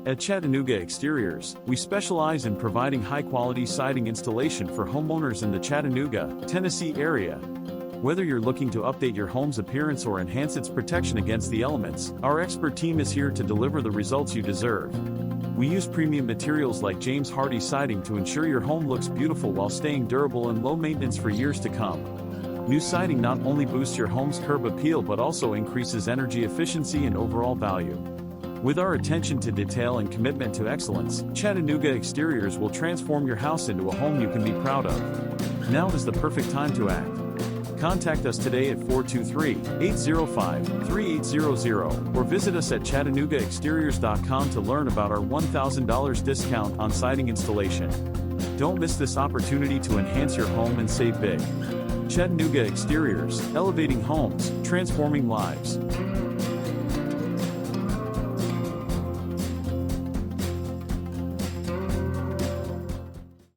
At Chattanooga Exteriors, we specialize in providing high-quality siding installation for homeowners in the Chattanooga, Tennessee area. Whether you're looking to update your home's appearance or enhance its protection against the elements, our expert team is here to deliver the results you deserve. We use premium materials like James Hardie siding to ensure your home looks beautiful while staying durable and low maintenance for years to come. New siding not only boosts your home's curb appeal but also increases energy efficiency and overall value. With our attention to detail and commitment to excellence, Chattanooga Exteriors will transform your house into a home you can be proud of. Now is the perfect time to act. Contact us today at 423-805-3800 or visit us at ChattanoogaExteriors.com to learn about our $1,000 discount on siding installation. Don't miss this opportunity to enhance your home and save big. Chattanooga Exteriors, elevating homes, transforming lives.